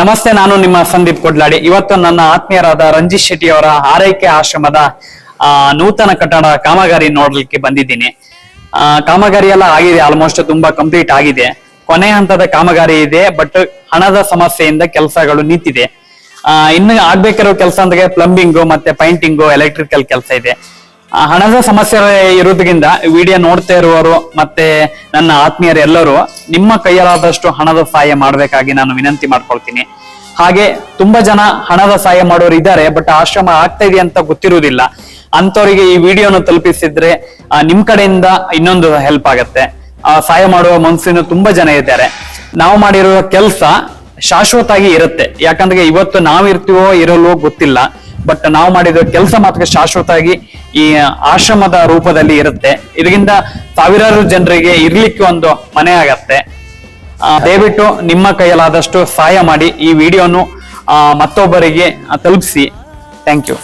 ನಮಸ್ತೆ, ನಾನು ನಿಮ್ಮ ಸಂದೀಪ್ ಕೊಡ್ಲಾಡಿ. ಇವತ್ತು ನನ್ನ ಆತ್ಮೀಯರಾದ ರಂಜಿತ್ ಶೆಟ್ಟಿ ಅವರ ಆರೈಕೆ ಆಶ್ರಮದ ನೂತನ ಕಟ್ಟಡ ಕಾಮಗಾರಿ ನೋಡ್ಲಿಕ್ಕೆ ಬಂದಿದ್ದೀನಿ. ಕಾಮಗಾರಿ ಎಲ್ಲ ಆಗಿದೆ, ಆಲ್ಮೋಸ್ಟ್ ತುಂಬಾ ಕಂಪ್ಲೀಟ್ ಆಗಿದೆ. ಕೊನೆ ಹಂತದ ಕಾಮಗಾರಿ ಇದೆ, ಬಟ್ ಹಣದ ಸಮಸ್ಯೆಯಿಂದ ಕೆಲಸಗಳು ನಿಂತಿದೆ. ಇನ್ನು ಆಗ್ಬೇಕಿರೋ ಕೆಲಸ ಅಂದ್ರೆ ಪ್ಲಂಬಿಂಗು ಮತ್ತೆ ಪೈಂಟಿಂಗು, ಎಲೆಕ್ಟ್ರಿಕಲ್ ಕೆಲಸ ಇದೆ. ಹಣದ ಸಮಸ್ಯೆ ಇರೋದ್ರಿಂದ ವಿಡಿಯೋ ನೋಡ್ತಾ ಇರುವವರು ಮತ್ತೆ ನನ್ನ ಆತ್ಮೀಯರು ಎಲ್ಲರೂ ನಿಮ್ಮ ಕೈಯಲ್ಲಾದಷ್ಟು ಹಣದ ಸಹಾಯ ಮಾಡ್ಬೇಕಾಗಿ ನಾನು ವಿನಂತಿ ಮಾಡ್ಕೊಳ್ತೀನಿ. ಹಾಗೆ ತುಂಬಾ ಜನ ಹಣದ ಸಹಾಯ ಮಾಡೋರು ಇದ್ದಾರೆ, ಬಟ್ ಆಶ್ರಮ ಆಗ್ತಾ ಇದೆ ಅಂತ ಗೊತ್ತಿರುವುದಿಲ್ಲ. ಅಂತವರಿಗೆ ಈ ವಿಡಿಯೋನ ತಲುಪಿಸಿದ್ರೆ ನಿಮ್ ಕಡೆಯಿಂದ ಇನ್ನೊಂದು ಹೆಲ್ಪ್ ಆಗತ್ತೆ. ಸಹಾಯ ಮಾಡುವ ಮನಸ್ಸಿನ ತುಂಬಾ ಜನ ಇದ್ದಾರೆ. ನಾವು ಮಾಡಿರುವ ಕೆಲಸ ಶಾಶ್ವತವಾಗಿ ಇರುತ್ತೆ. ಯಾಕಂದ್ರೆ ಇವತ್ತು ನಾವು ಇರ್ತೀವೋ ಇರಲ್ವೋ ಗೊತ್ತಿಲ್ಲ, ಬಟ್ ನಾವು ಮಾಡಿದ ಕೆಲಸ ಮಾತ್ರ ಶಾಶ್ವತವಾಗಿ ಈ ಆಶ್ರಮದ ರೂಪದಲ್ಲಿ ಇರುತ್ತೆ. ಇದರಿಂದ ಸಾವಿರಾರು ಜನರಿಗೆ ಇರ್ಲಿಕ್ಕೆ ಒಂದು ಮನೆ ಆಗತ್ತೆ. ದಯವಿಟ್ಟು ನಿಮ್ಮ ಕೈಯಲ್ಲಾದಷ್ಟು ಸಹಾಯ ಮಾಡಿ ಈ ವಿಡಿಯೋನು ಮತ್ತೊಬ್ಬರಿಗೆ ತಲುಪಿಸಿ. Thank you.